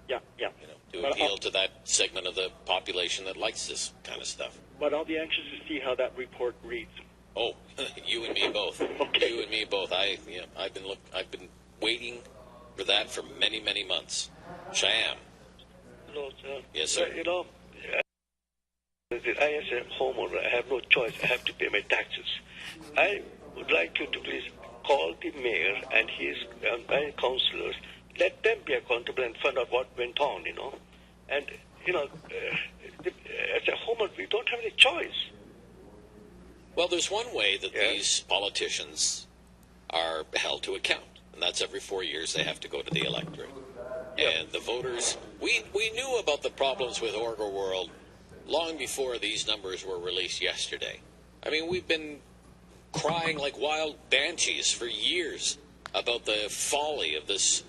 Yeah. To appeal to that segment of the population that likes this kind of stuff. But I'll be anxious to see how that report reads. Oh, you and me both. Okay. You and me both. I've been waiting for that for many, many months. Shyam. Hello, sir. Yes, sir. I as a homeowner, I have no choice. I have to pay my taxes. I would like you to please call the mayor and his my councillors. Let them be accountable and find out what went on, And, as a homeowner, we don't have any choice. Well, there's one way that these politicians are held to account, and that's every 4 years they have to go to the electorate. And the voters, we knew about the problems with Orga World long before these numbers were released yesterday. I mean, we've been crying like wild banshees for years about the folly of this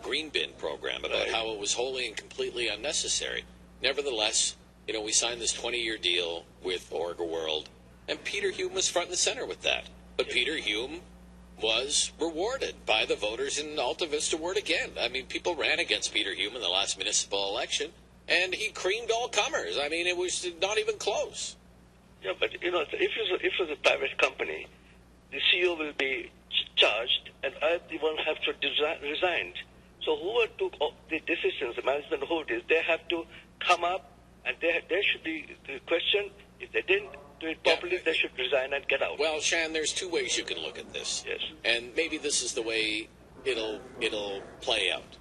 green bin program, about how it was wholly and completely unnecessary. Nevertheless, we signed this 20-year deal with Orga World, and Peter Hume was front and center with that. But Peter Hume was rewarded by the voters in Alta Vista Ward again. I mean, people ran against Peter Hume in the last municipal election, and he creamed all comers. I mean, it was not even close. Yeah, but, if it was a private company, the CEO will be charged, and I, the one, have to resign. So whoever took the decisions, the management who it is, they have to come up, and they should be questioned. If they didn't do it properly, they should resign and get out. Well, Shan, there's two ways you can look at this. Yes. And maybe this is the way it'll play out.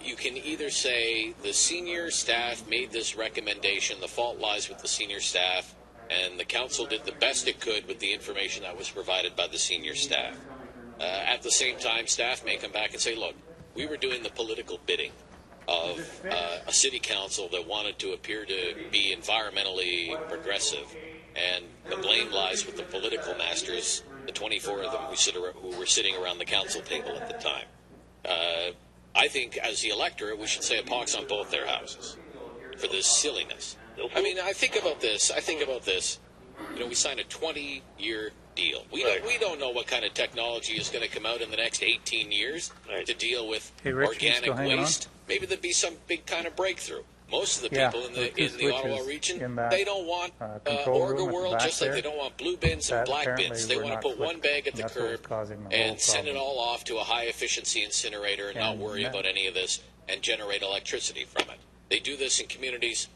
You can either say the senior staff made this recommendation, the fault lies with the senior staff, and the council did the best it could with the information that was provided by the senior staff. At the same time, staff may come back and say, look, we were doing the political bidding of a city council that wanted to appear to be environmentally progressive, and the blame lies with the political masters, the 24 of them who were sitting around the council table at the time. I think as the electorate, we should say a pox on both their houses for this silliness. I mean, I think about this. We signed a 20-year deal. We don't know what kind of technology is going to come out in the next 18 years to deal with organic waste. Maybe there'd be some big kind of breakthrough. Most of the people in the Ottawa region, they don't want Orga World, just like they don't want blue bins and black bins. They want to put one bag at the curb and send it all off to a high-efficiency incinerator and not worry about any of this and generate electricity from it. They do this in communities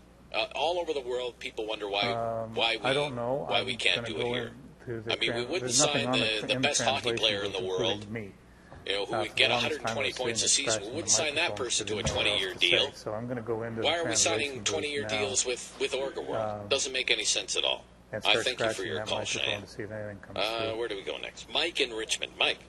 all over the world. People wonder why we can't do it here. I mean, we wouldn't sign the best hockey player in the world, who would get 120 points a season. We wouldn't sign that person to a 20-year deal. Why are we signing 20-year deals with Orga World? Doesn't make any sense at all. I thank you for your call, Cheyenne. Where do we go next? Mike in Richmond. Mike.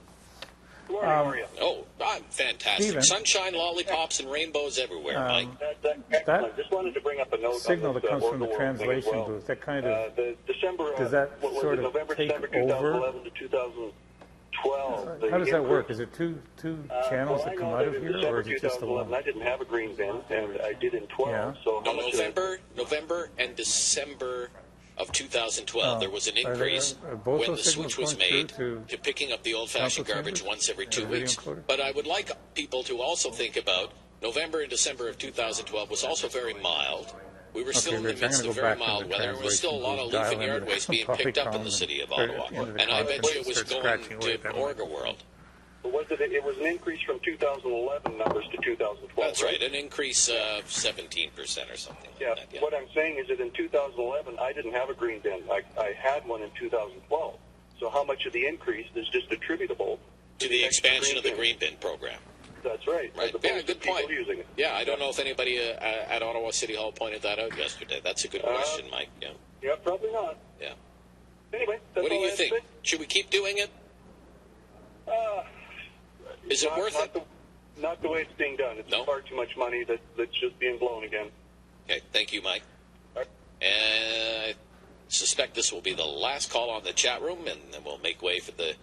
Good morning, how are you? Oh, I'm fantastic. Steven. Sunshine, lollipops, and rainbows everywhere, Mike. That just wanted to bring up a note signal on this, that comes from the Orga World thing as translation well. booth, that kind of, The December, does that what was sort it, of November, take December over? 2011 to 2012. How does that work? Is it two channels that come out of here, or is it just the one? I didn't have a green bin, and I did in 12. Yeah. So how No, much November and December of 2012, there was an increase are both when those the signals switch was going made through to picking up the old-fashioned council garbage chambers? once every 2 Are video weeks. encoded? But I would like people to also think about November and December of 2012 was also very mild. We were still in the Rich, I'm midst gonna of go very back to mild the weather. There was still a lot of translation leaf and booth, yard dial waste being into picked up in the the city of or Ottawa. into the And I bet you it was start going scratching away to at that Orga World. It was an increase from 2011 numbers to 2012. That's right, an increase of 17% or something Yeah, like that. Yeah. what I'm saying is that in 2011, I didn't have a green bin. I had one in 2012. So how much of the increase is just attributable To the expansion of the green green bin program. That's right. Right. As opposed Yeah, to good people point. using it. Yeah, I don't know if anybody at Ottawa City Hall pointed that out yesterday. That's a good question, Mike. Yeah. Yeah, probably not. Yeah. Anyway, that's What do all I you have to think? say. Should we keep doing it? Is it worth it? Not the way it's being done. It's No? far too much money that's just being blown again. Okay, thank you, Mike. All right. And I suspect this will be the last call on the chat room, and then we'll make way for the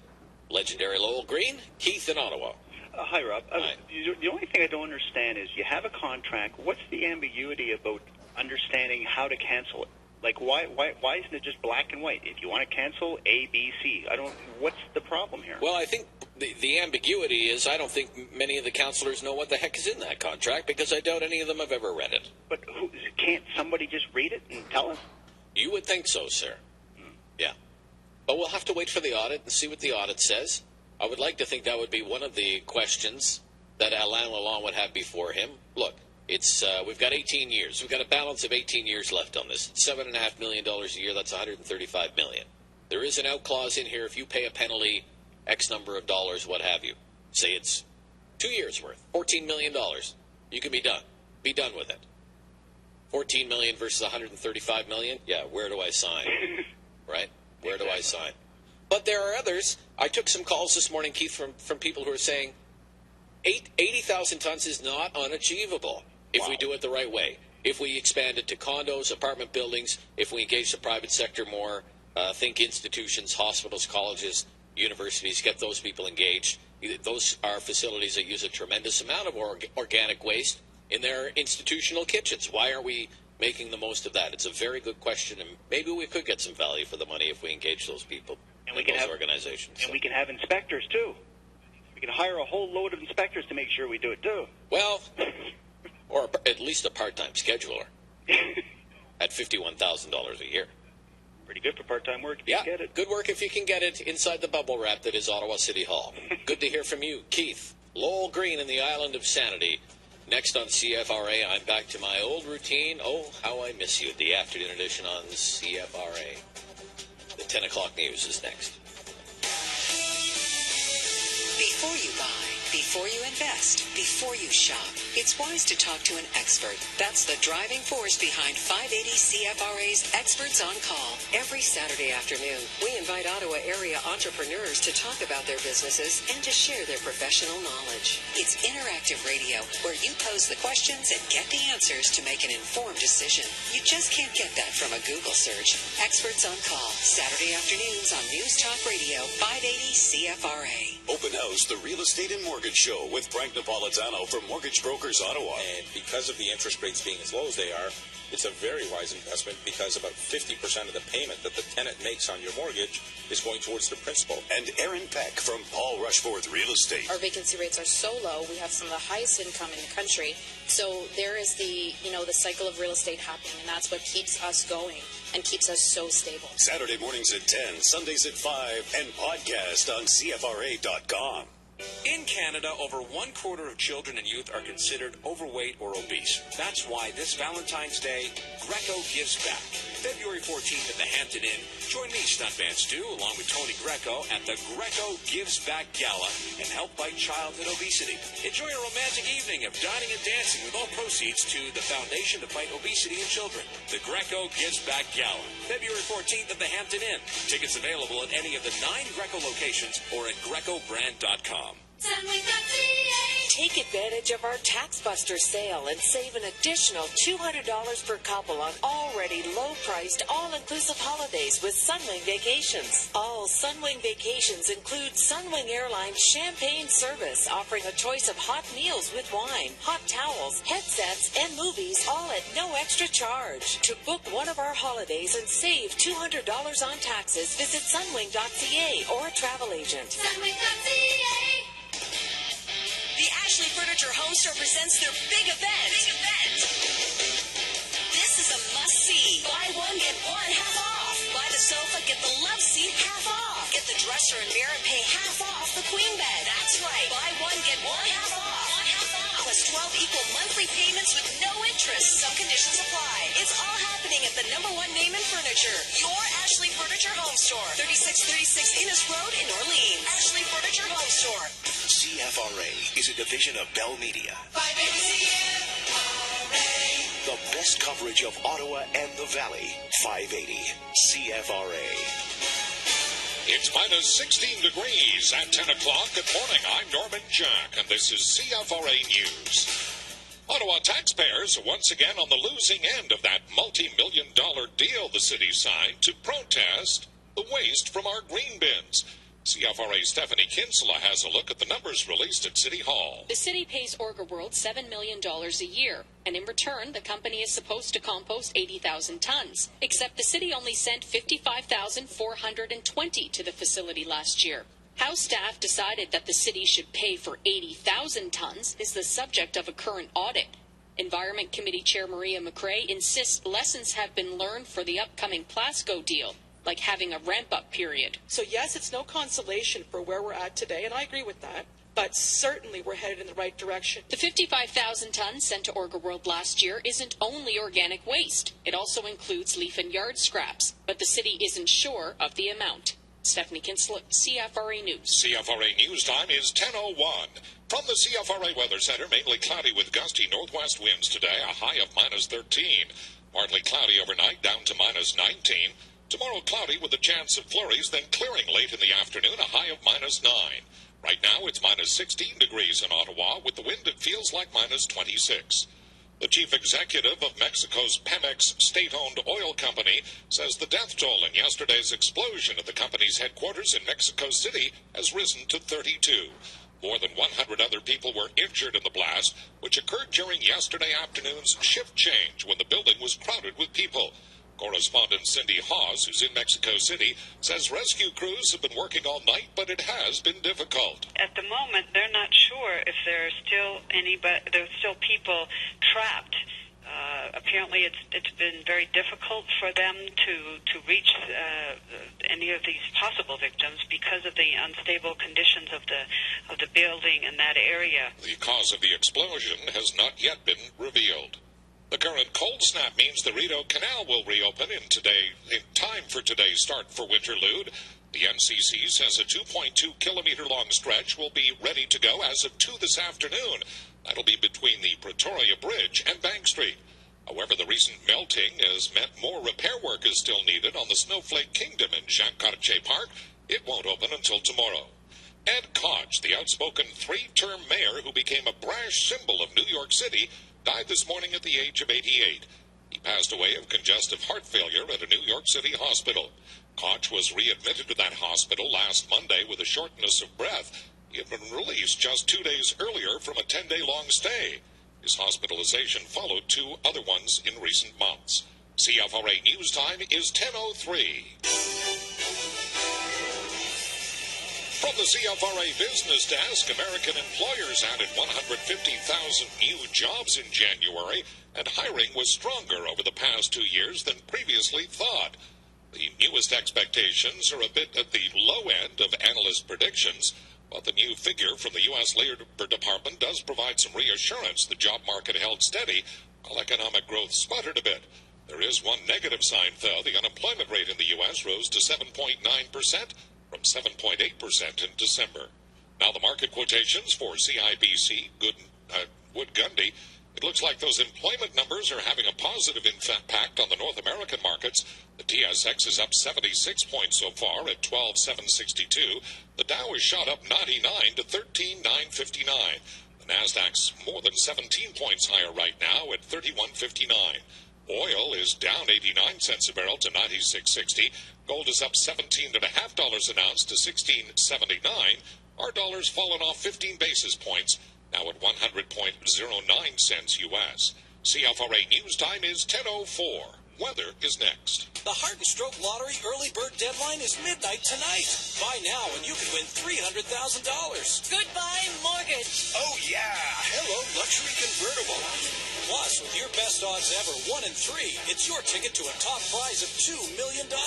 legendary Lowell Green. Keith in Ottawa. Hi, Rob. Hi. The only thing I don't understand is you have a contract. What's the ambiguity about understanding how to cancel it? Like, why isn't it just black and white? If you want to cancel, A, B, C. What's the problem here? Well, I think the ambiguity is I don't think many of the councillors know what the heck is in that contract because I doubt any of them have ever read it. But can't somebody just read it and tell us? You would think so, sir. Yeah. But we'll have to wait for the audit and see what the audit says. I would like to think that would be one of the questions that Alain Lalonde would have before him. Look, it's we've got 18 years. We've got a balance of 18 years left on this. $7.5 million a year, that's $135 million. There is an out clause in here. If you pay a penalty, X number of dollars, what have you. Say it's 2 years worth, $14 million. You can be done. Be done with it. 14 million versus 135 million? Yeah, where do I sign? Right? Where do I sign? But there are others. I took some calls this morning, Keith, from people who are saying 80,000 tons is not unachievable if we do it the right way. If we expand it to condos, apartment buildings, if we engage the private sector more, think institutions, hospitals, colleges, universities, get those people engaged. Those are facilities that use a tremendous amount of organic waste in their institutional kitchens. Why aren't we making the most of that? It's a very good question, and maybe we could get some value for the money if we engage those people and those organizations. And we can have inspectors, too. We can hire a whole load of inspectors to make sure we do it, too. Well, or at least a part-time scheduler at $51,000 a year. Pretty good for part-time work if you can get it. Good work if you can get it inside the bubble wrap that is Ottawa City Hall. Good to hear from you, Keith. Lowell Green in the Island of Sanity. Next on CFRA, I'm back to my old routine. Oh, how I miss you. The afternoon edition on CFRA. The 10 o'clock news is next. Before you buy, before you invest, before you shop, it's wise to talk to an expert. That's the driving force behind 580 CFRA's Experts on Call. Every Saturday afternoon, we invite Ottawa area entrepreneurs to talk about their businesses and to share their professional knowledge. It's interactive radio where you pose the questions and get the answers to make an informed decision. You just can't get that from a Google search. Experts on Call, Saturday afternoons on News Talk Radio, 580 CFRA. Open House, the Real Estate and Mortgage Show with Frank Napolitano from Mortgage Brokers Ottawa. And because of the interest rates being as low as they are, it's a very wise investment because about 50% of the payment that the tenant makes on your mortgage is going towards the principal. And Aaron Peck from Paul Rushforth Real Estate. Our vacancy rates are so low. We have some of the highest income in the country. So there is the cycle of real estate happening, and that's what keeps us going and keeps us so stable. Saturday mornings at 10, Sundays at 5, and podcast on CFRA.com. In Canada, over 1/4 of children and youth are considered overweight or obese. That's why this Valentine's Day, Greco gives back. February 14th at the Hampton Inn, join me, Stuntman Stu, along with Tony Greco at the Greco Gives Back Gala and help fight childhood obesity. Enjoy a romantic evening of dining and dancing with all proceeds to the Foundation to Fight Obesity in Children. The Greco Gives Back Gala, February 14th at the Hampton Inn. Tickets available at any of the 9 Greco locations or at grecobrand.com. Take advantage of our Tax Buster sale and save an additional $200 per couple on already low-priced, all-inclusive holidays with Sunwing Vacations. All Sunwing Vacations include Sunwing Airlines champagne service, offering a choice of hot meals with wine, hot towels, headsets, and movies, all at no extra charge. To book one of our holidays and save $200 on taxes, visit sunwing.ca or a travel agent. Sunwing.ca. The Ashley Furniture Home Store presents their big event. This is a must-see. Buy one, get one half off. Buy the sofa, get the love seat half off. Get the dresser and mirror, pay half off the queen bed. That's right. Buy one, get one half off. One half off. Plus 12 equal monthly payments with no interest. Some conditions apply. It's all happening at the #1 name in furniture. Your Ashley Furniture Home Store. 3636 Innis Road in Orleans. Ashley Furniture Home Store. CFRA is a division of Bell Media. 580 CFRA. The best coverage of Ottawa and the Valley. 580 CFRA. It's minus 16 degrees at 10 o'clock. Good morning. I'm Norman Jack, and this is CFRA News. Ottawa taxpayers are once again on the losing end of that multi-million-dollar deal the city signed to protest the waste from our green bins. CFRA's Stephanie Kinsella has a look at the numbers released at City Hall. The city pays Orga World $7 million a year, and in return, the company is supposed to compost 80,000 tons, except the city only sent 55,420 to the facility last year. How staff decided that the city should pay for 80,000 tons is the subject of a current audit. Environment Committee Chair Maria McRae insists lessons have been learned for the upcoming Plasco deal, like having a ramp-up period. So yes, it's no consolation for where we're at today, and I agree with that, but certainly we're headed in the right direction. The 55,000 tons sent to Orga World last year isn't only organic waste. It also includes leaf and yard scraps, but the city isn't sure of the amount. Stephanie Kinslip, CFRA News. CFRA News Time is 10:01. From the CFRA Weather Center, mainly cloudy with gusty northwest winds today, a high of -13. Partly cloudy overnight, down to -19. Tomorrow cloudy with a chance of flurries, then clearing late in the afternoon, a high of -9. Right now it's -16 degrees in Ottawa. With the wind, it feels like -26. The chief executive of Mexico's Pemex state-owned oil company says the death toll in yesterday's explosion at the company's headquarters in Mexico City has risen to 32. More than 100 other people were injured in the blast, which occurred during yesterday afternoon's shift change when the building was crowded with people. Correspondent Cindy Hawes, who's in Mexico City, says rescue crews have been working all night, but it has been difficult. At the moment, they're not sure if there's still people trapped. Apparently, it's been very difficult for them to reach any of these possible victims because of the unstable conditions of the building in that area. The cause of the explosion has not yet been revealed. The current cold snap means the Rideau Canal will reopen in time for today's start for Winterlude. The NCC says a 2.2-kilometer-long stretch will be ready to go as of 2 this afternoon. That'll be between the Pretoria Bridge and Bank Street. However, the recent melting has meant more repair work is still needed on the Snowflake Kingdom in Jacques-Cartier Park. It won't open until tomorrow. Ed Koch, the outspoken 3-term mayor who became a brash symbol of New York City, died this morning at the age of 88. He passed away of congestive heart failure at a New York City hospital. Koch was readmitted to that hospital last Monday with a shortness of breath. He had been released just 2 days earlier from a 10-day-long stay. His hospitalization followed 2 other ones in recent months. CFRA News Time is 10:03. From the CFRA Business Desk, American employers added 150,000 new jobs in January, and hiring was stronger over the past 2 years than previously thought. The newest expectations are a bit at the low end of analyst predictions, but the new figure from the U.S. Labor Department does provide some reassurance the job market held steady, while economic growth sputtered a bit. There is one negative sign, though. The unemployment rate in the U.S. rose to 7.9%. from 7.8% in December. Now the market quotations for Cibc, Wood Gundy. It looks like those employment numbers are having a positive impact on the North American markets. The TSX is up 76 points so far at 12,762. The Dow is shot up 99 to 13,959. The Nasdaq's more than 17 points higher right now at 3159. Oil is down 89 cents a barrel to 96.60. Gold is up $17.50 an ounce to $16.79. Our dollar's fallen off 15 basis points, now at 100.09 cents U.S. CFRA News Time is 10:04. Weather is next. The Heart and Stroke Lottery early bird deadline is midnight tonight. Buy now and you can win $300,000. Goodbye, mortgage. Oh, yeah. Hello, luxury convertible. Plus, with your best odds ever, 1 in 3, it's your ticket to a top prize of $2 million. 10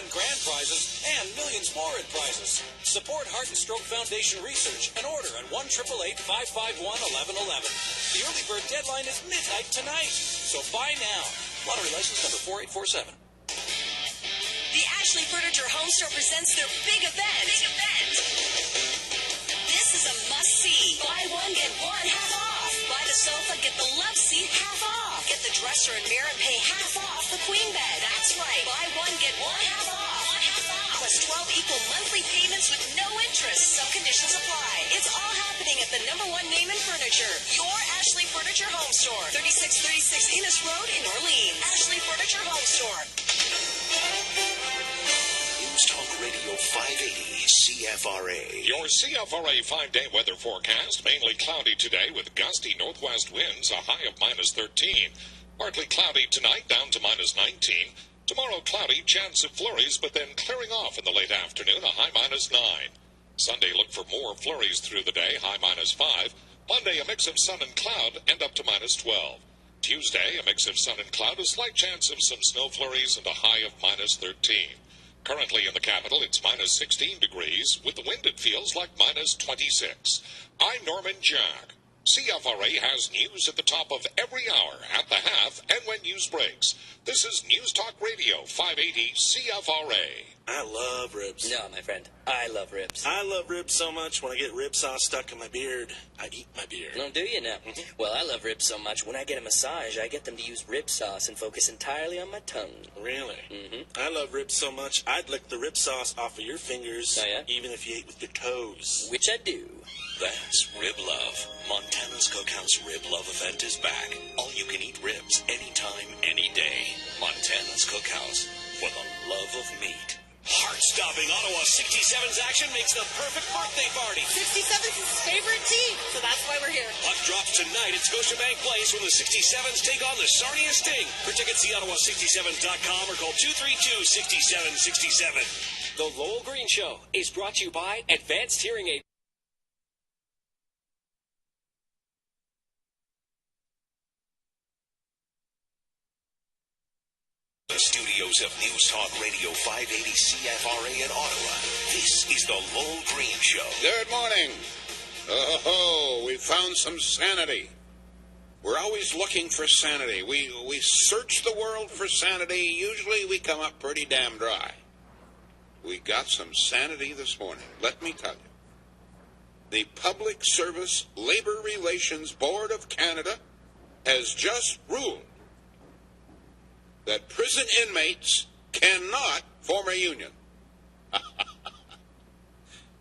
grand prizes and millions more in prizes. Support Heart and Stroke Foundation research and order at 1-888-551-1111. The early bird deadline is midnight tonight, so buy now. Lottery license number 4847. The Ashley Furniture Home Store presents their big event. This is a must-see. Buy one, get one half off. Buy the sofa, get the love seat half off. Get the dresser and mirror and pay half off the queen bed. That's right. Buy one, get one half off. Plus 12 equal monthly payments with no interest. Some conditions apply. It's all happening at the #1 name in furniture. Your Ashley Furniture Home Store. 3636 Enos Road in Orleans. Ashley Furniture Home Store. News Talk Radio 580 CFRA. Your CFRA 5-day weather forecast. Mainly cloudy today with gusty northwest winds, a high of -13. Partly cloudy tonight, down to -19. Tomorrow cloudy, chance of flurries, but then clearing off in the late afternoon, a high -9. Sunday, look for more flurries through the day, high -5. Monday, a mix of sun and cloud, and up to -12. Tuesday, a mix of sun and cloud, a slight chance of some snow flurries, and a high of -13. Currently in the capital, it's -16 degrees. With the wind, it feels like -26. I'm Norman Jack. CFRA has news at the top of every hour, at the half, and when news breaks. This is News Talk Radio, 580 CFRA. I love ribs. No, my friend, I love ribs. I love ribs so much when I get rib sauce stuck in my beard, I eat my beard. No, do you now? Well, I love ribs so much when I get a massage, I get them to use rib sauce and focus entirely on my tongue. Really? I love ribs so much, I'd lick the rib sauce off of your fingers, even if you ate with your toes. Which I do. That's Rib Love. Montana's Cookhouse Rib Love event is back. All-you-can-eat ribs anytime, any day. Montana's Cookhouse for the love of meat. Heart-stopping Ottawa 67's action makes the perfect birthday party. 67's his favorite team, so that's why we're here. Puck drops tonight at Scotiabank Place when the 67s take on the Sarnia Sting. For tickets, see Ottawa67.com or call 232-6767. The Lowell Green Show is brought to you by Advanced Hearing Aid. The studios of News Talk Radio 580 CFRA in Ottawa. This is the Lowell Green Show. Good morning. Oh, we found some sanity. We're always looking for sanity. We search the world for sanity. Usually we come up pretty damn dry. We got some sanity this morning. Let me tell you. The Public Service Labor Relations Board of Canada has just ruled that prison inmates cannot form a union.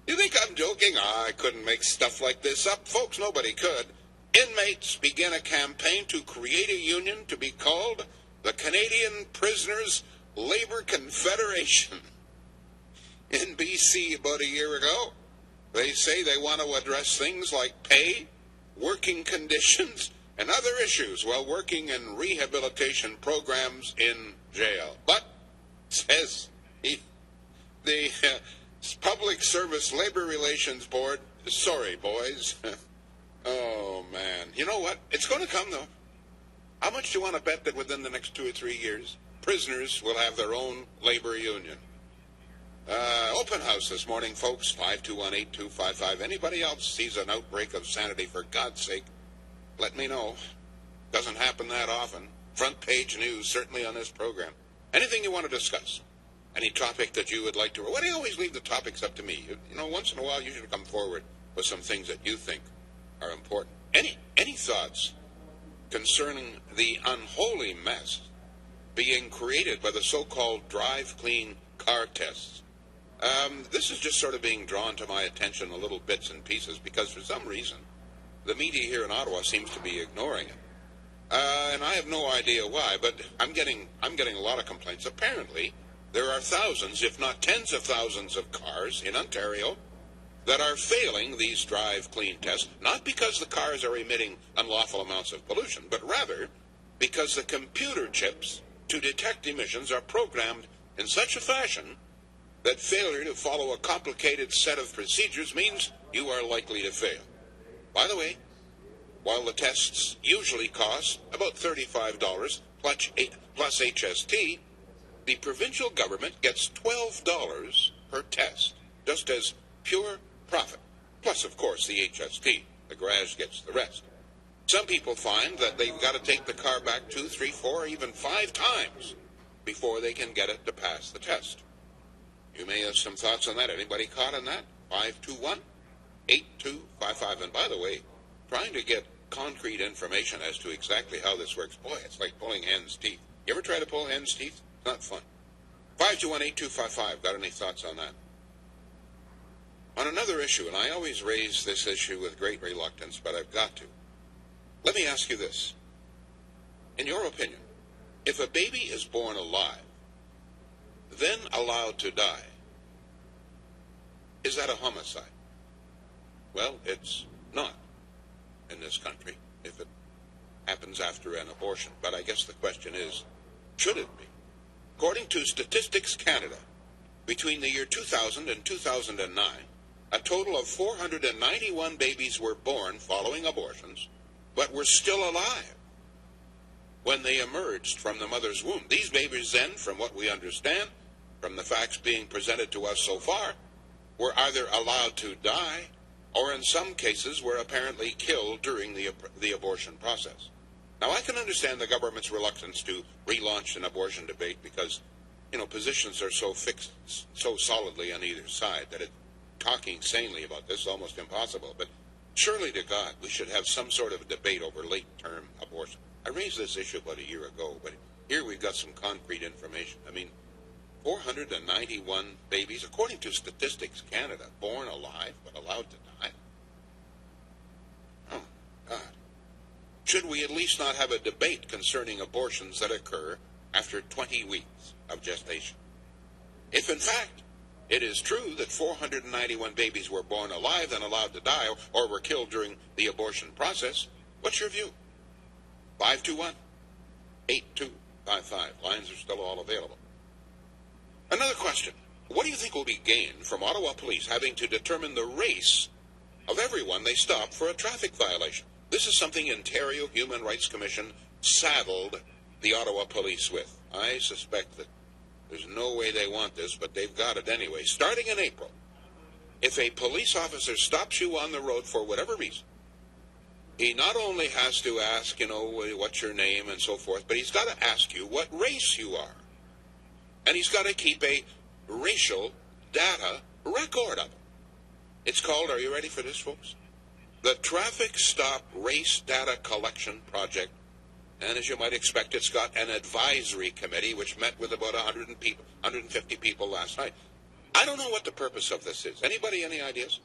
You think I'm joking? I couldn't make stuff like this up. Folks, nobody could. Inmates begin a campaign to create a union to be called the Canadian Prisoners Labor Confederation. In BC about a year ago, they say they want to address things like pay, working conditions, and other issues while working in rehabilitation programs in jail. But, says the Public Service Labor Relations Board, sorry, boys. Oh, man. You know what? It's going to come, though. How much do you want to bet that within the next 2 or 3 years, prisoners will have their own labor union? Open house this morning, folks, 521-8255. Anybody else sees an outbreak of sanity, for God's sake, let me know. Doesn't happen that often. Front page news, certainly on this program. Anything you want to discuss? Any topic that you would like to... Why do you always leave the topics up to me? You know, once in a while you should come forward with some things that you think are important. Any thoughts concerning the unholy mess being created by the so-called drive clean car tests? This is just sort of being drawn to my attention a little bits and pieces because for some reason the media here in Ottawa seems to be ignoring it. And I have no idea why, but I'm getting a lot of complaints. Apparently, there are thousands, if not tens of thousands of cars in Ontario that are failing these drive clean tests, not because the cars are emitting unlawful amounts of pollution, but rather because the computer chips to detect emissions are programmed in such a fashion that failure to follow a complicated set of procedures means you are likely to fail. By the way, while the tests usually cost about $35 plus HST, the provincial government gets $12 per test, just as pure profit. Plus, of course, the HST. The garage gets the rest. Some people find that they've got to take the car back 2, 3, 4, even 5 times before they can get it to pass the test. You may have some thoughts on that. Anybody caught on that? 521-8255. And by the way, trying to get concrete information as to exactly how this works, boy, it's like pulling hen's teeth. You ever try to pull hen's teeth? It's not fun. 521-8255. Got any thoughts on that? On another issue, and I always raise this issue with great reluctance, but I've got to. Let me ask you this. In your opinion, if a baby is born alive, then allowed to die, is that a homicide? Well, it's not in this country if it happens after an abortion. But I guess the question is, should it be? According to Statistics Canada, between the year 2000 and 2009, a total of 491 babies were born following abortions, but were still alive when they emerged from the mother's womb. These babies then, from what we understand, from the facts being presented to us so far, were either allowed to die or in some cases were apparently killed during the abortion process. Now, I can understand the government's reluctance to relaunch an abortion debate because, positions are so fixed, so solidly on either side that talking sanely about this is almost impossible. But surely to God, we should have some sort of debate over late-term abortion. I raised this issue about a year ago, but here we've got some concrete information. 491 babies, according to Statistics Canada, born alive but allowed to die. Oh, God. Should we at least not have a debate concerning abortions that occur after 20 weeks of gestation? If, in fact, it is true that 491 babies were born alive and allowed to die or were killed during the abortion process, what's your view? 521-8255. Lines are still all available. Another question. What do you think will be gained from Ottawa police having to determine the race of everyone they stop for a traffic violation? This is something Ontario Human Rights Commission saddled the Ottawa police with. I suspect that there's no way they want this, but they've got it anyway. Starting in April, if a police officer stops you on the road for whatever reason, he not only has to ask, what's your name and so forth, but he's got to ask you what race you are. And he's got to keep a racial data record of it. It's called, are you ready for this, folks? The Traffic Stop Race Data Collection Project. And as you might expect, it's got an advisory committee which met with about 150 people last night. I don't know what the purpose of this is. Anybody, any ideas?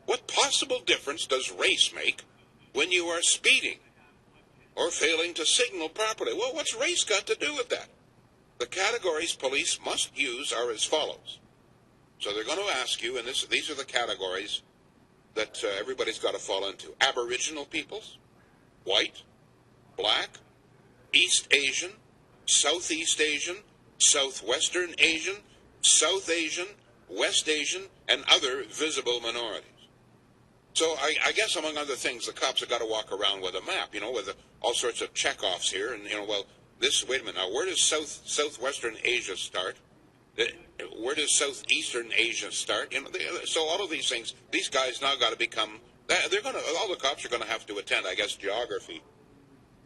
What possible difference does race make when you are speeding or failing to signal properly? Well, what's race got to do with that? The categories police must use are as follows. So they're going to ask you, and these are the categories that everybody's got to fall into. Aboriginal peoples, white, black, East Asian, Southeast Asian, Southwestern Asian, South Asian, West Asian, and other visible minorities. So I guess, among other things, the cops have got to walk around with a map, with all sorts of checkoffs here, and, wait a minute, now, where does Southwestern Asia start? Where does Southeastern Asia start? So all of these things, these guys now got to become, all the cops are going to have to attend, I guess, geography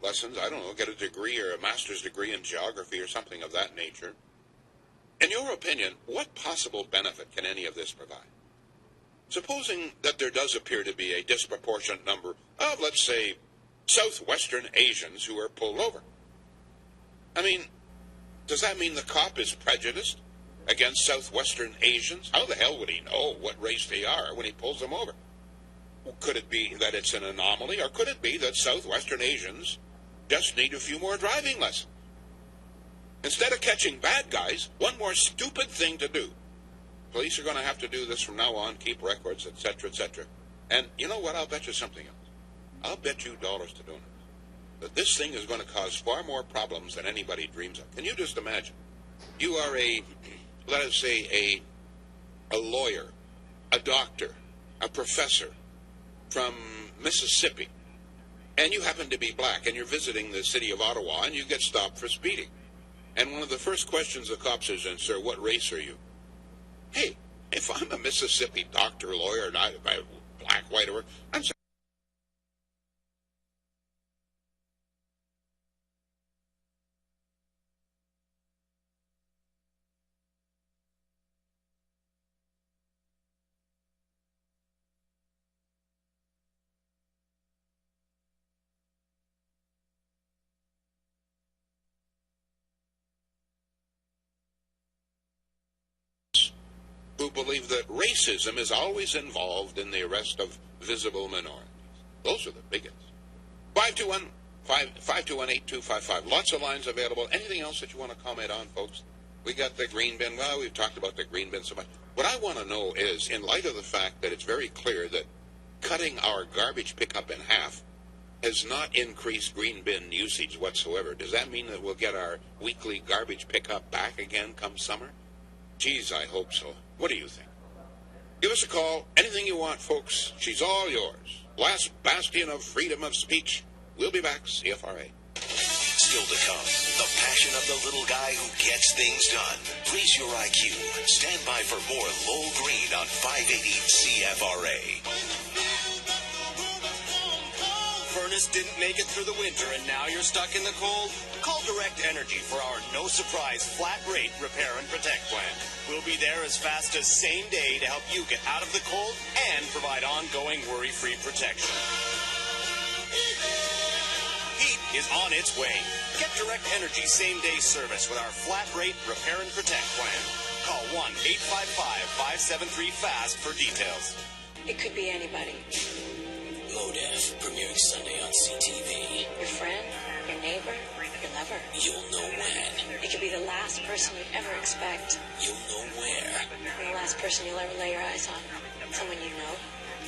lessons. I don't know, get a degree or a master's degree in geography or something of that nature. In your opinion, what possible benefit can any of this provide? Supposing that there does appear to be a disproportionate number of, let's say, Southwestern Asians who are pulled over. Does that mean the cop is prejudiced against Southwestern Asians? How the hell would he know what race they are when he pulls them over? Could it be that it's an anomaly, or could it be that Southwestern Asians just need a few more driving lessons? Instead of catching bad guys, one more stupid thing to do. Police are going to have to do this from now on, keep records, etc., etc. And you know what? I'll bet you something else. I'll bet you dollars to donuts that this thing is going to cause far more problems than anybody dreams of. Can you just imagine? You are let us say, a lawyer, a doctor, a professor from Mississippi, and you happen to be black, and you're visiting the city of Ottawa, and you get stopped for speeding. And one of the first questions the cop says, and sir, what race are you? Hey, if I'm a Mississippi doctor, lawyer, not black, white, or I'm sorry. Who believe that racism is always involved in the arrest of visible minorities. Those are the biggest. 521-8255. Lots of lines available. Anything else that you want to comment on, folks? We got the green bin. Well, we've talked about the green bin so much. What I want to know is, in light of the fact that it's very clear that cutting our garbage pickup in half has not increased green bin usage whatsoever, does that mean that we'll get our weekly garbage pickup back again come summer? Geez, I hope so. What do you think? Give us a call. Anything you want, folks. She's all yours. Last bastion of freedom of speech. We'll be back, CFRA. Still to come, the passion of the little guy who gets things done. Raise your IQ. Stand by for more Lowell Green on 580 CFRA. Furnace didn't make it through the winter and now you're stuck in the cold? Call Direct Energy for our no-surprise flat-rate repair and protect plan. We'll be there as fast as same day to help you get out of the cold and provide ongoing worry-free protection. Heat is on its way. Get Direct Energy same-day service with our flat-rate repair and protect plan. Call 1-855-573-FAST for details. It could be anybody. Modef, premiering Sunday on CTV. Your friend, your neighbor, your lover. You'll know when. It could be the last person you'd ever expect. You'll know where. And the last person you'll ever lay your eyes on. Someone you know,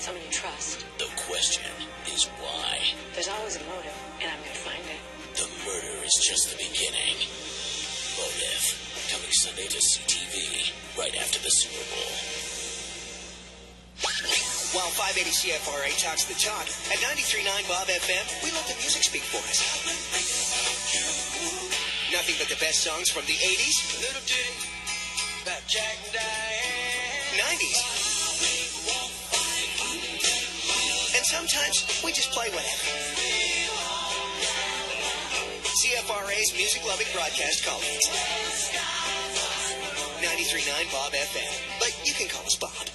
someone you trust. The question is why. There's always a motive, and I'm going to find it. The murder is just the beginning. Modef, coming Sunday to CTV, right after the Super Bowl. While 580 CFRA talks the talk, at 93.9 Bob FM, we let the music speak for us. Nothing but the best songs from the 80s, Little ditty about Jack and Diane. 90s, and sometimes we just play whatever. CFRA's music-loving broadcast colleagues. 93.9 Bob FM, but you can call us Bob.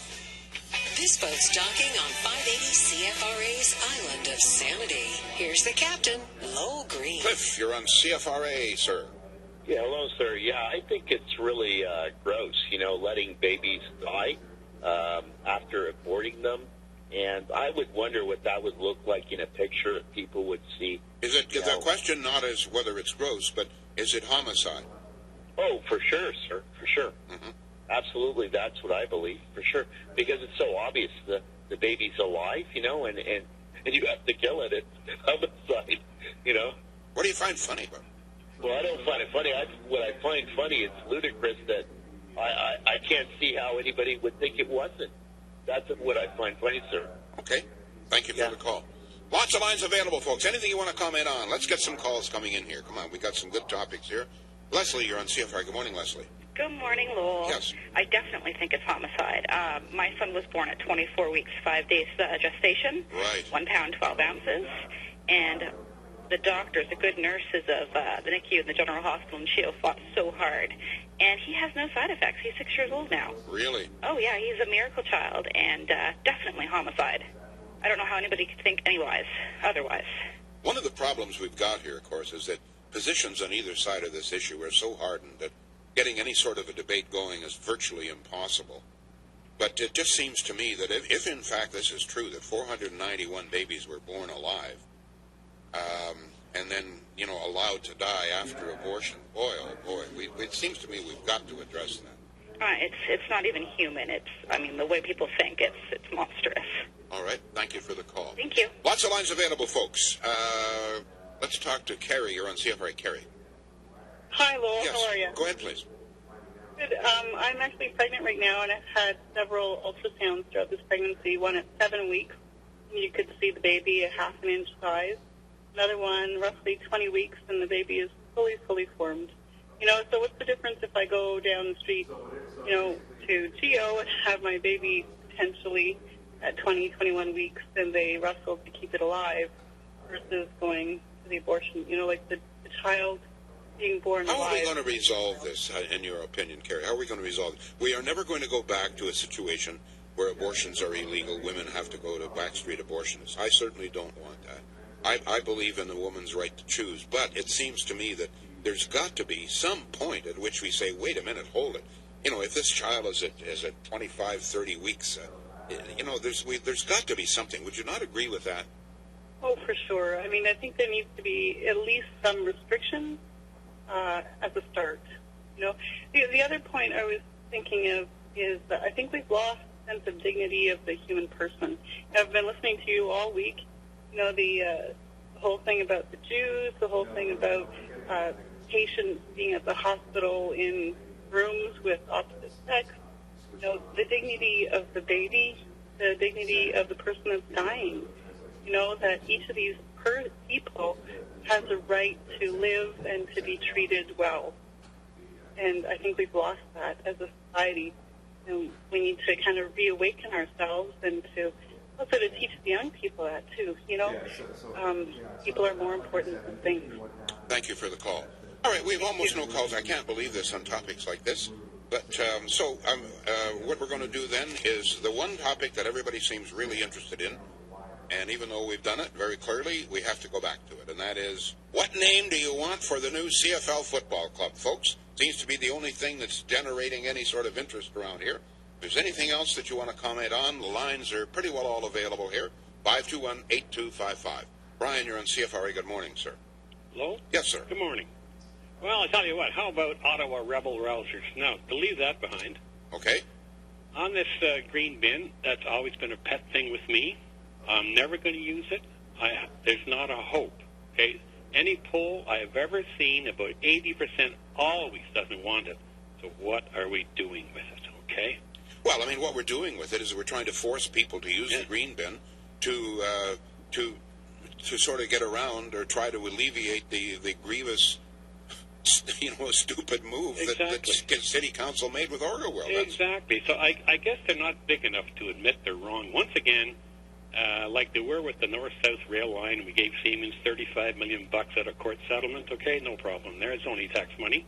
This boat's docking on 580 CFRA's Island of Sanity. Here's the captain, Lowell Green. Cliff, you're on CFRA, sir. Yeah, hello, sir. Yeah, I think it's really gross, letting babies die after aborting them. And I would wonder what that would look like in a picture that people would see. Is it the question not as whether it's gross, but is it homicide? Oh, for sure, sir, for sure. Mm-hmm. Absolutely, that's what I believe, for sure. Because it's so obvious the baby's alive, and you have to kill it. It's homicide, What do you find funny about it? Well, I don't find it funny. What I find funny, it's ludicrous that I can't see how anybody would think it wasn't. That's what I find funny, sir. Okay. Thank you for the call. Lots of lines available, folks. Anything you want to comment on? Let's get some calls coming in here. Come on, we got some good topics here. Leslie, you're on CFR. Good morning, Leslie. Good morning, Lowell. Yes. I definitely think it's homicide. My son was born at 24 weeks, 5 days gestation. Right. 1 pound, 12 ounces. And the doctors, the good nurses of the NICU and the General Hospital in Chio fought so hard. And he has no side effects. He's 6 years old now. Really? Oh, yeah. He's a miracle child and definitely homicide. I don't know how anybody could think otherwise. One of the problems we've got here, of course, is that positions on either side of this issue are so hardened that getting any sort of a debate going is virtually impossible. But it just seems to me that if in fact this is true, that 491 babies were born alive, and then, allowed to die after abortion, boy, oh boy, it seems to me we've got to address that. It's not even human. The way people think, it's monstrous. All right. Thank you for the call. Thank you. Lots of lines available, folks. Let's talk to Carrie. You're on CFRA. Carrie. Hi, Lowell. Yes. How are you? Go ahead, please. Good. I'm actually pregnant right now, and I've had several ultrasounds throughout this pregnancy. One at 7 weeks, you could see the baby a half an inch size. Another one, roughly 20 weeks, and the baby is fully formed. So what's the difference if I go down the street, to Geo and have my baby potentially at 20, 21 weeks, and they wrestle to keep it alive, versus going to the abortion, like the child being born alive. How are we going to resolve this, in your opinion, Carrie? How are we going to resolve it? We are never going to go back to a situation where abortions are illegal. Women have to go to backstreet abortionists. I certainly don't want that. I believe in the woman's right to choose, but it seems to me that there's got to be some point at which we say, wait a minute, hold it. If this child is at 25, 30 weeks, there's got to be something. Would you not agree with that? Oh, for sure. I think there needs to be at least some restriction as a start. The other point I was thinking of is that I think we've lost a sense of dignity of the human person. I've been listening to you all week. The whole thing about the Jews, the whole thing about patients being at the hospital in rooms with opposite sex. You know, the dignity of the baby, the dignity of the person that's dying. You know, that each of these people has a right to live and to be treated well. And I think we've lost that as a society. And we need to kind of reawaken ourselves and to also to teach the young people that too. You know, people are more important than things. Thank you for the call. All right, we have almost no calls. I can't believe this on topics like this. But what we're going to do then is the one topic that everybody seems really interested in, and even though we've done it very clearly, we have to go back to it, and that is, what name do you want for the new CFL football club, folks? Seems to be the only thing that's generating any sort of interest around here. If there's anything else that you want to comment on, the lines are pretty well all available here. 521-8255. Brian, you're on CFRA. Good morning, sir. Hello? Yes, sir. Good morning. Well, I tell you what, how about Ottawa rebel rousers? Now, to leave that behind. Okay. On this green bin, that's always been a pet thing with me. I'm never going to use it. There's not a hope. Okay? Any poll I have ever seen, about 80% always doesn't want it. So what are we doing with it? Okay? Well, I mean, what we're doing with it is we're trying to force people to use the green bin to sort of get around or try to alleviate the grievous, stupid move that City Council made with Orwell. Exactly. So I guess they're not big enough to admit they're wrong. Once again, like they were with the North-South rail line, we gave Siemens $35 million at a court settlement. Okay, no problem there. It's only tax money.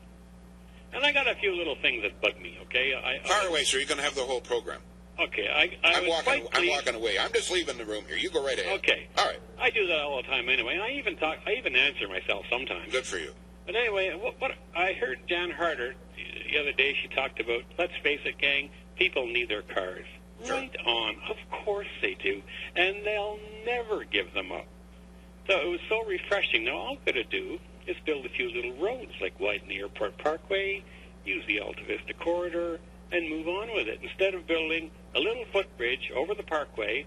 And I got a few little things that bug me. Okay, fire away, sir. You're going to have the whole program. Okay, I'm walking away. I'm just leaving the room here. You go right ahead. Okay. All right. I do that all the time anyway. I even answer myself sometimes. Good for you. But anyway, what I heard Jan Harder the other day. She talked about, let's face it, gang, people need their cars. Sure. Right on. Of course they do. And they'll never give them up. So it was so refreshing. Now, all I've got to do is build a few little roads, like widen the Airport Parkway, use the Alta Vista Corridor, and move on with it, instead of building a little footbridge over the Parkway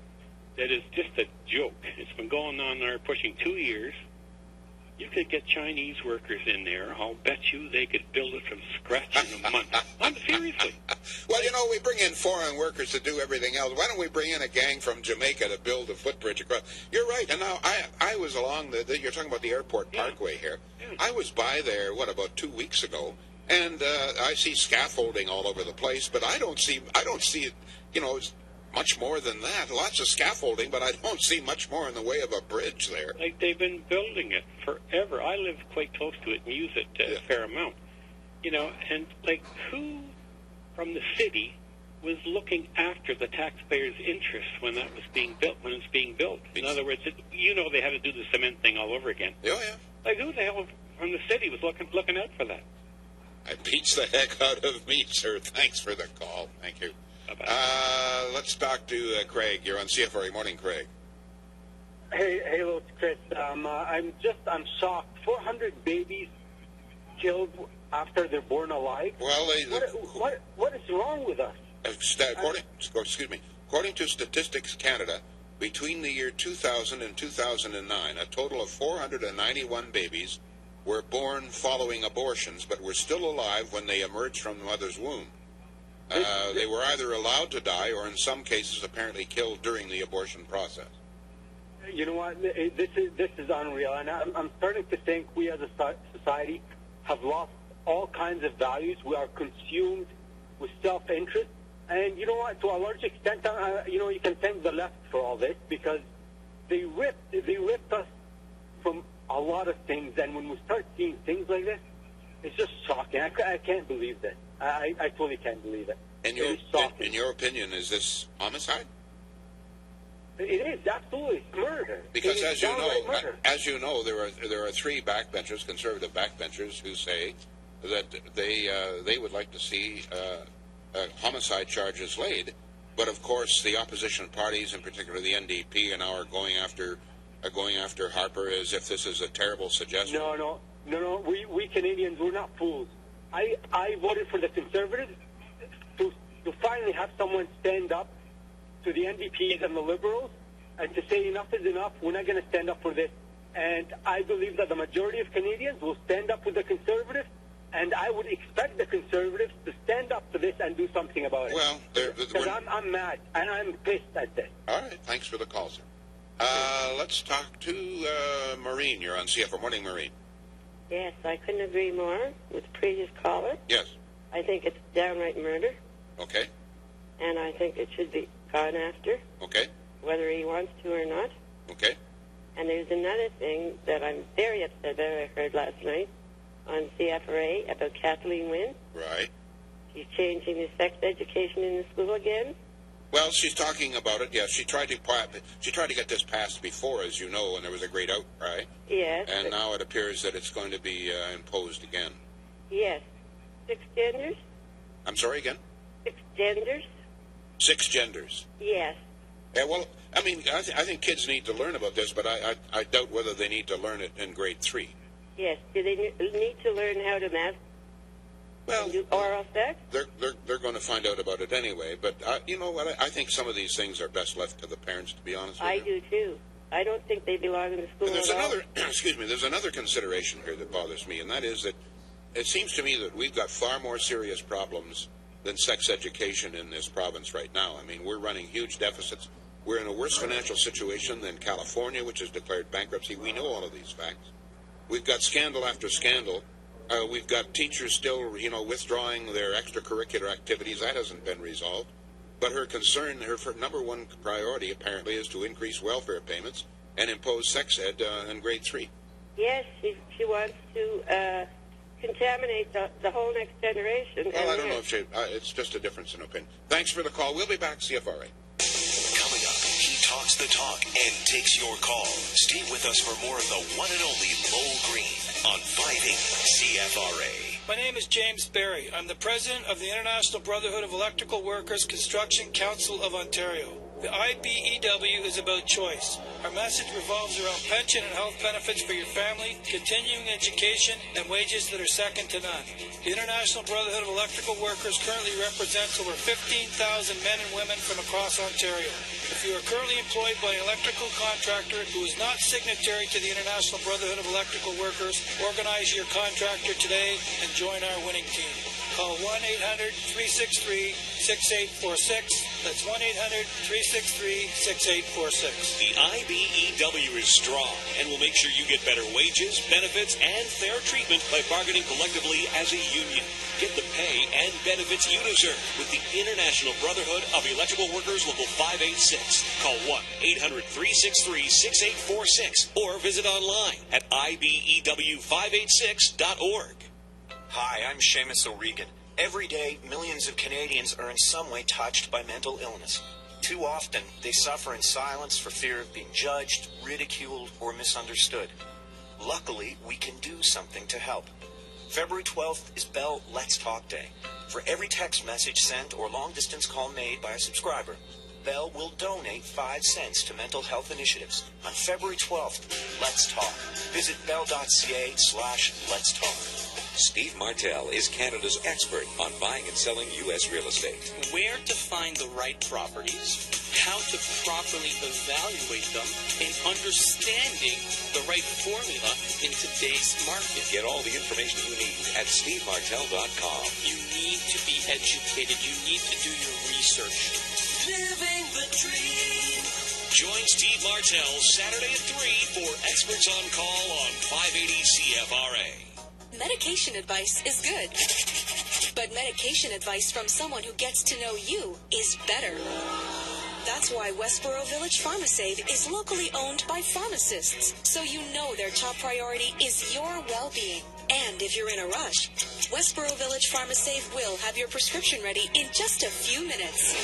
that is just a joke. It's been going on there pushing 2 years. You could get Chinese workers in there. I'll bet you they could build it from scratch in a month. Seriously. Well, we bring in foreign workers to do everything else. Why don't we bring in a gang from Jamaica to build a footbridge across? You're right. And now I was along you're talking about the Airport Parkway here. Yeah. I was by there, about 2 weeks ago, and I see scaffolding all over the place, but I don't see it, much more than that. Lots of scaffolding, but I don't see much more in the way of a bridge there. Like, they've been building it forever. I live quite close to it and use it a fair amount. And who from the city was looking after the taxpayers' interest when that was being built, when it's being built? In other words, they had to do the cement thing all over again. Oh, yeah. Like, who the hell from the city was looking out for that? It beats the heck out of me, sir. Thanks for the call. Thank you. Let's talk to Craig. You're on CFRA. Morning, Craig. Hey, hello, Chris. I'm shocked. 400 babies killed after they're born alive. Well, what is wrong with us? According to Statistics Canada, between the year 2000 and 2009, a total of 491 babies were born following abortions, but were still alive when they emerged from the mother's womb. They were either allowed to die or, in some cases, apparently killed during the abortion process. You know what? This is unreal, and I'm starting to think we as a society have lost all kinds of values. We are consumed with self-interest, and you know what? To a large extent, you can thank the left for all this, because they ripped us from a lot of things, and when we start seeing things like this, it's just shocking. I can't believe this. I totally can't believe it. In your opinion, is this homicide? It is, absolutely. It's murder. Because as you know, there are three backbenchers, conservative backbenchers, who say that they would like to see homicide charges laid. But of course, the opposition parties, in particular the NDP, are now going after Harper as if this is a terrible suggestion. No. We Canadians, we're not fools. I voted for the Conservatives to finally have someone stand up to the NDPs and the Liberals and to say enough is enough, we're not going to stand up for this. And I believe that the majority of Canadians will stand up with the Conservatives And I would expect the Conservatives to stand up for this and do something about it. Well, because I'm mad, and I'm pissed at this. All right, thanks for the call, sir. Let's talk to Maureen. You're on CFO. Morning, Maureen. Yes, I couldn't agree more with the previous caller. Yes. I think it's downright murder, Okay. and I think it should be gone after, Okay. whether he wants to or not. Okay. And there's another thing that I'm very upset about I heard last night on CFRA about Kathleen Wynne. Right. She's changing the sex education in the school again. Well, she's talking about it. Yes, she tried to get this passed before, as you know, and there was a great outcry. Yes. And now it appears that it's going to be imposed again. Yes. 6 genders? I'm sorry, again? 6 genders? 6 genders. Yes. Yeah, well, I mean, I think kids need to learn about this, but I doubt whether they need to learn it in grade 3. Yes. Do they need to learn how to do oral sex? They're going to find out about it anyway. But you know what? I think some of these things are best left to the parents, to be honest with you. I do too. I don't think they belong in the school And there's at all. another, excuse me, there's another consideration here that bothers me, and that is that it seems to me that we've got far more serious problems than sex education in this province right now. I mean, we're running huge deficits. We're in a worse financial situation than California, which has declared bankruptcy. We know all of these facts. We've got scandal after scandal. We've got teachers still, withdrawing their extracurricular activities. That hasn't been resolved. But her concern, her number one priority, apparently, is to increase welfare payments and impose sex ed in grade 3. Yes, she wants to contaminate the whole next generation. Well, I don't know if it's just a difference in opinion. Thanks for the call. We'll be back, CFRA. Coming up, he talks the talk and takes your call. Stay with us for more of the one and only Lowell Green on 580 CFRA. My name is James Berry. I'm the president of the International Brotherhood of Electrical Workers Construction Council of Ontario. The IBEW is about choice. Our message revolves around pension and health benefits for your family, continuing education, and wages that are second to none. The International Brotherhood of Electrical Workers currently represents over 15,000 men and women from across Ontario. If you are currently employed by an electrical contractor who is not signatory to the International Brotherhood of Electrical Workers, organize your contractor today and join our winning team. Call 1-800-363-6846. That's 1-800-363-6846. The IBEW is strong and will make sure you get better wages, benefits, and fair treatment by bargaining collectively as a union. Get the pay and benefits you deserve with the International Brotherhood of Electrical Workers Local 586. Call 1-800-363-6846 or visit online at IBEW586.org. Hi, I'm Seamus O'Regan. Every day, millions of Canadians are in some way touched by mental illness. Too often, they suffer in silence for fear of being judged, ridiculed, or misunderstood. Luckily, we can do something to help. February 12th is Bell Let's Talk Day. For every text message sent or long-distance call made by a subscriber, Bell will donate 5 cents to mental health initiatives. On February 12th, let's talk. Visit bell.ca/let's talk. Steve Martell is Canada's expert on buying and selling U.S. real estate. Where to find the right properties, how to properly evaluate them, and understanding the right formula in today's market. Get all the information you need at stevemartell.com. You need to be educated. You need to do your research. Living the dream. Join Steve Martell Saturday at 3 for Experts on Call on 580 CFRA. Medication advice is good, but medication advice from someone who gets to know you is better. That's why Westboro Village PharmaSave is locally owned by pharmacists, so you know their top priority is your well-being. And if you're in a rush, Westboro Village PharmaSave will have your prescription ready in just a few minutes.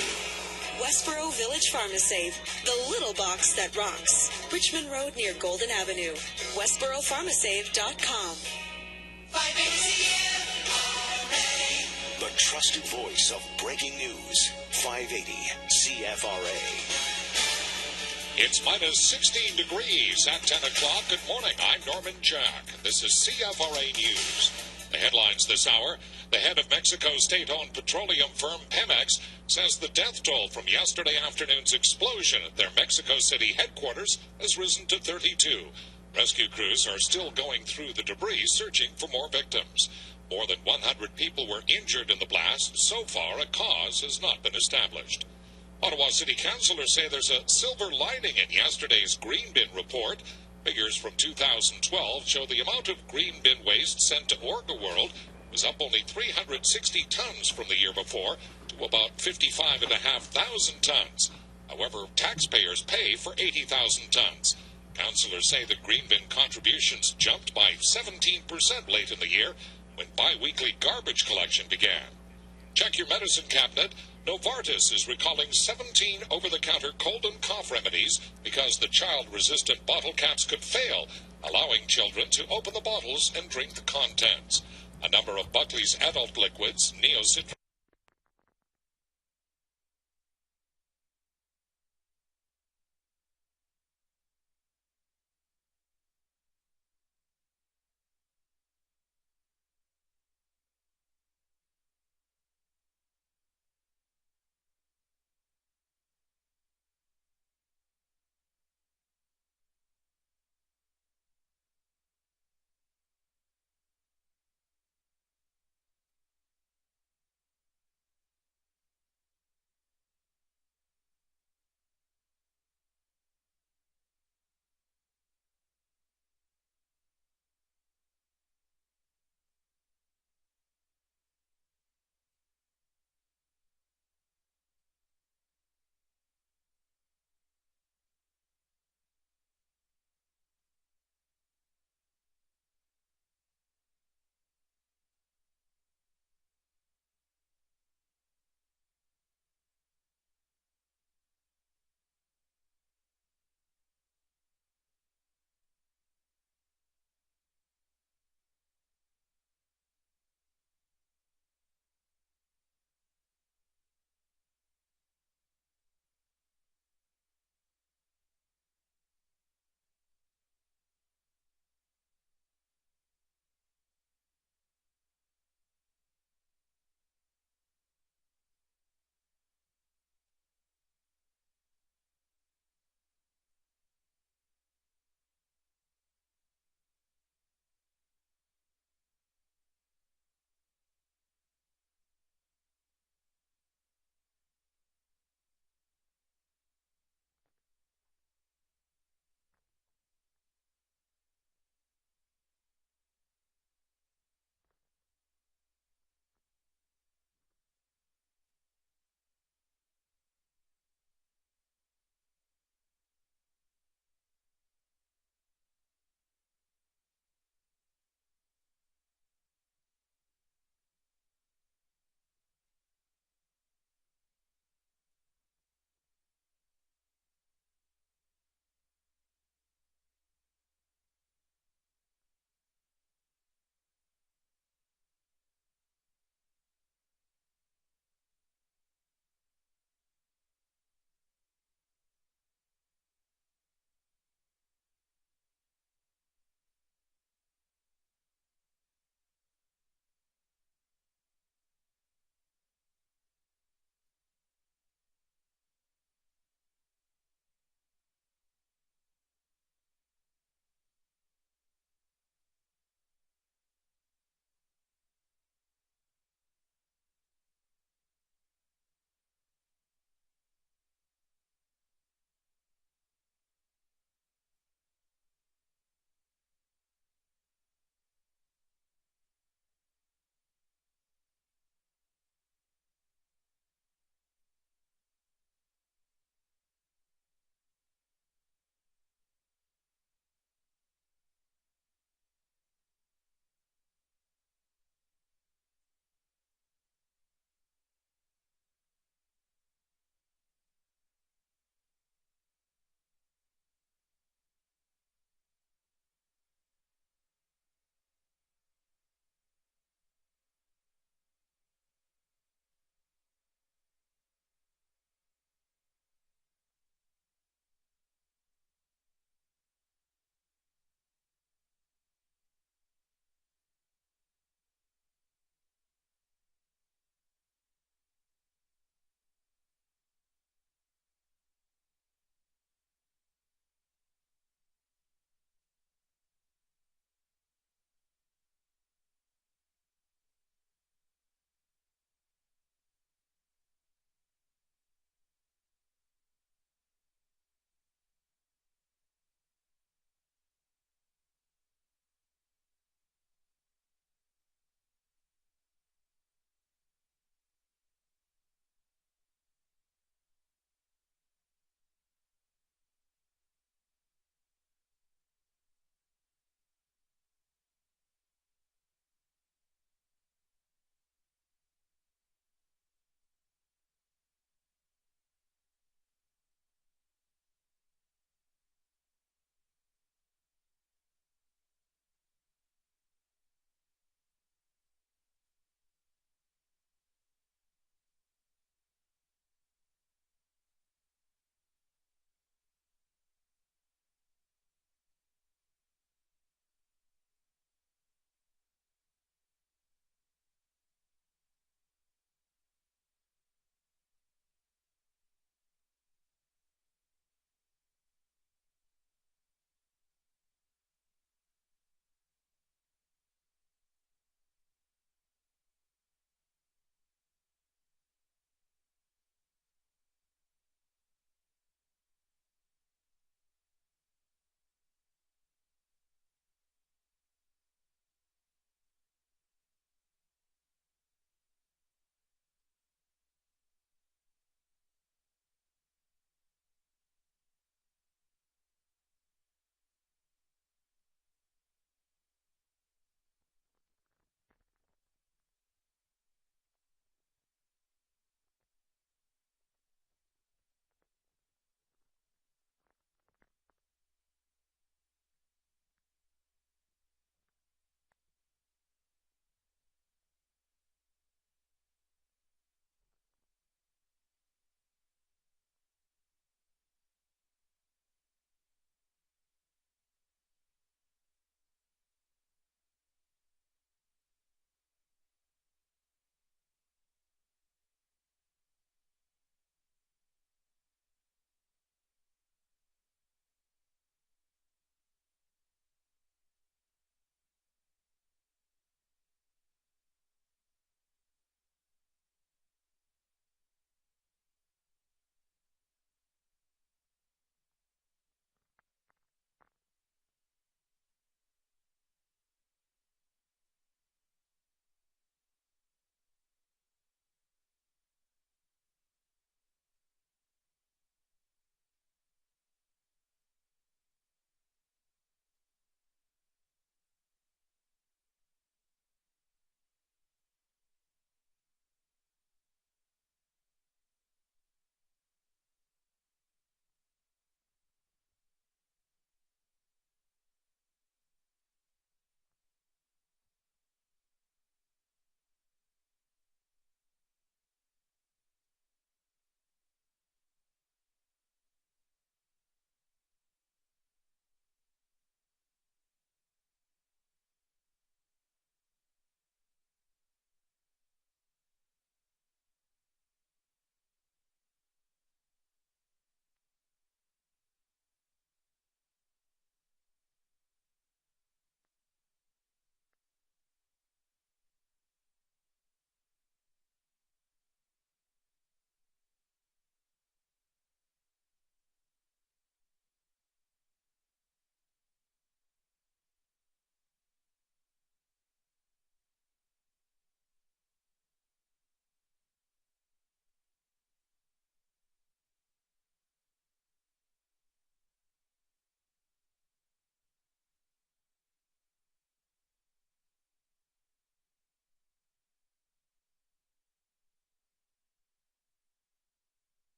Westboro Village PharmaSave, the little box that rocks. Richmond Road near Golden Avenue. WestboroPharmaSave.com. The trusted voice of breaking news. 580 CFRA. It's minus 16 degrees at 10 o'clock. Good morning. I'm Norman Jack. This is CFRA News. The headlines this hour. The head of Mexico's state-owned petroleum firm Pemex says the death toll from yesterday afternoon's explosion at their Mexico City headquarters has risen to 32. Rescue crews are still going through the debris searching for more victims. More than 100 people were injured in the blast. So far, a cause has not been established. Ottawa City Councillors say there's a silver lining in yesterday's green bin report. Figures from 2012 show the amount of green bin waste sent to Orca World was up only 360 tons from the year before to about 55,500 tons. However, taxpayers pay for 80,000 tons. Councillors say that green bin contributions jumped by 17% late in the year when bi-weekly garbage collection began. Check your medicine cabinet. Novartis is recalling 17 over-the-counter cold and cough remedies because the child-resistant bottle caps could fail, allowing children to open the bottles and drink the contents. A number of Buckley's adult liquids, Neocitrin,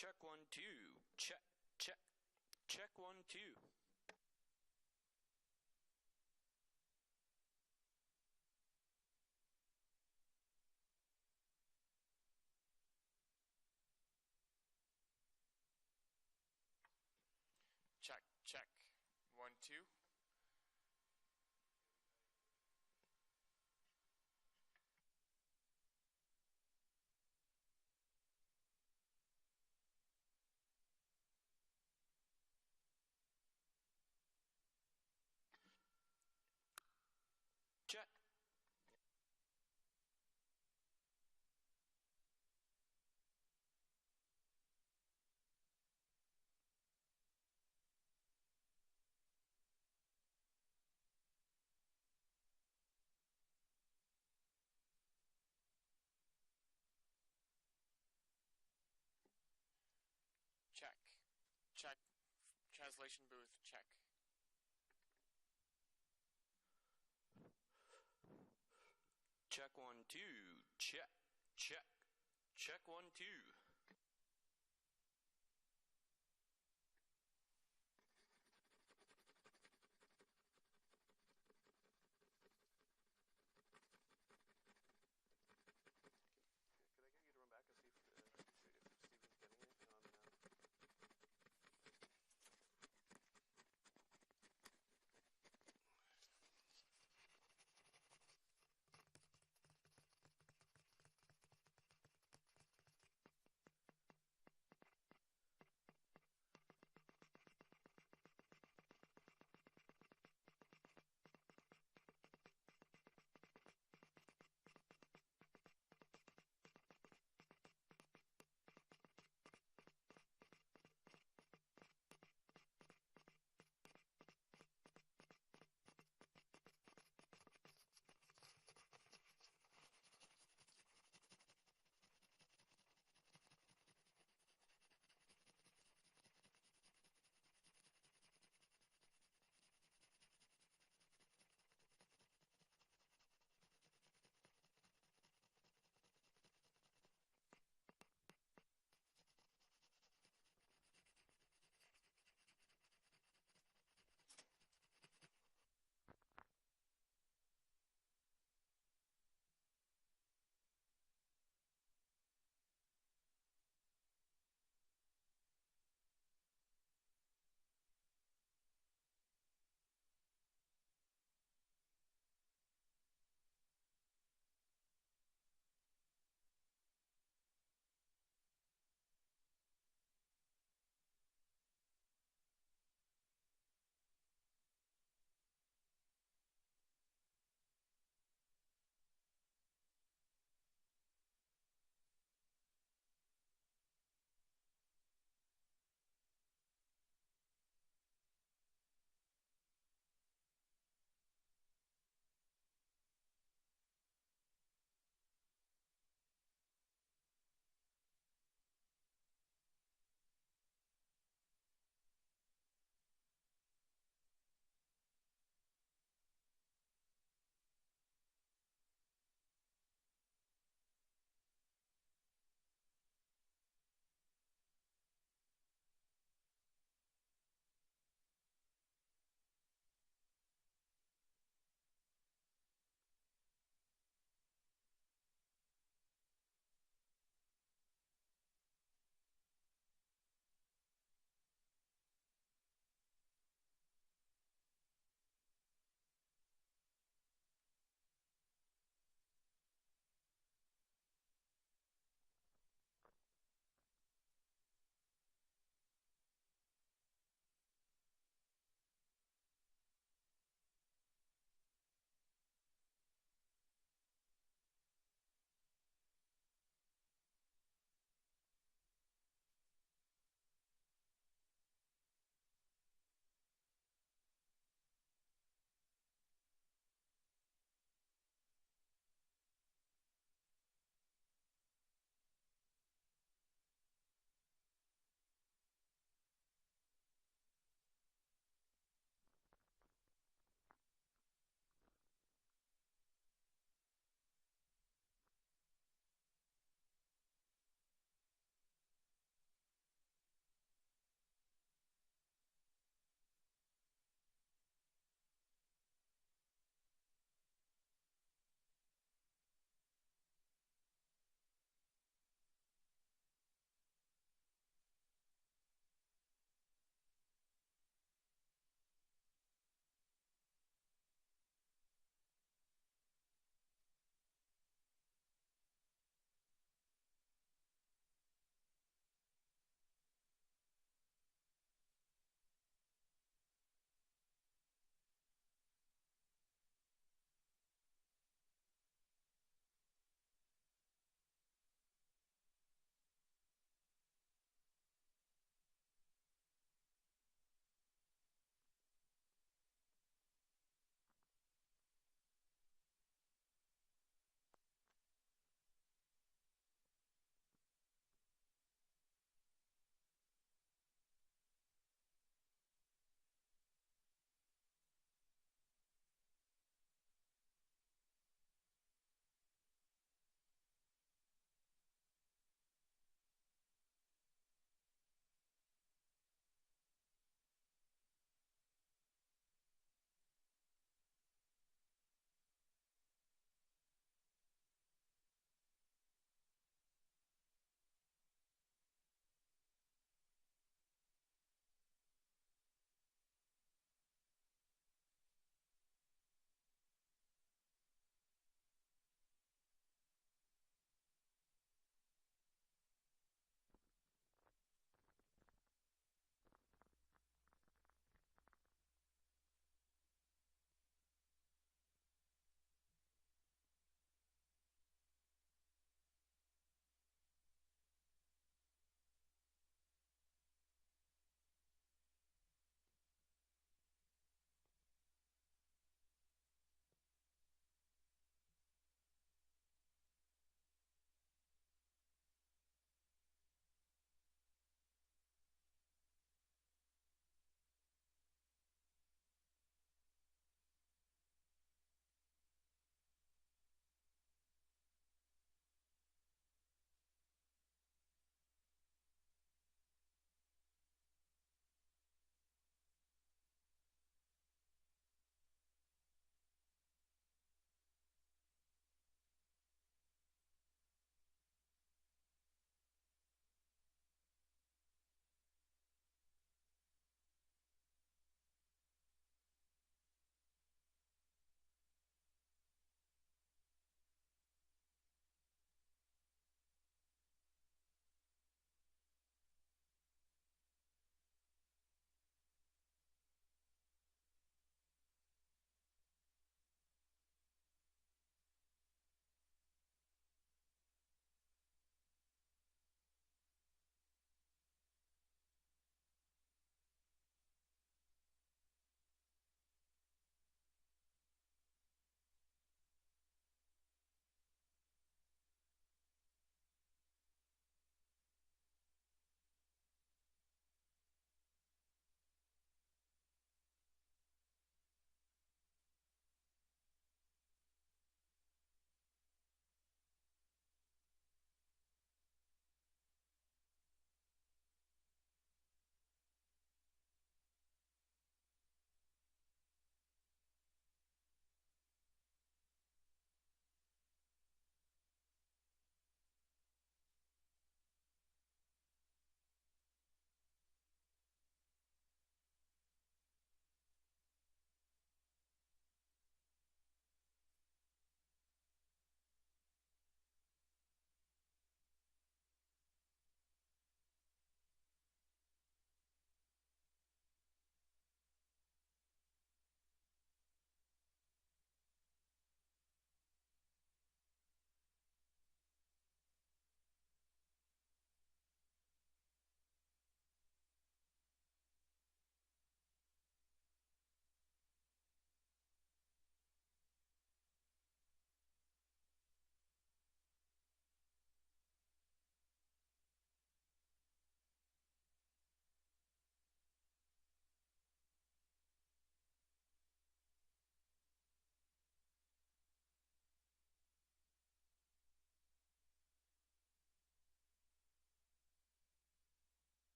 Check 1 2. Check. Check 1 2. Check 1 2. Check. Check. Translation booth, check. Check 1 2. Check. Check 1 2.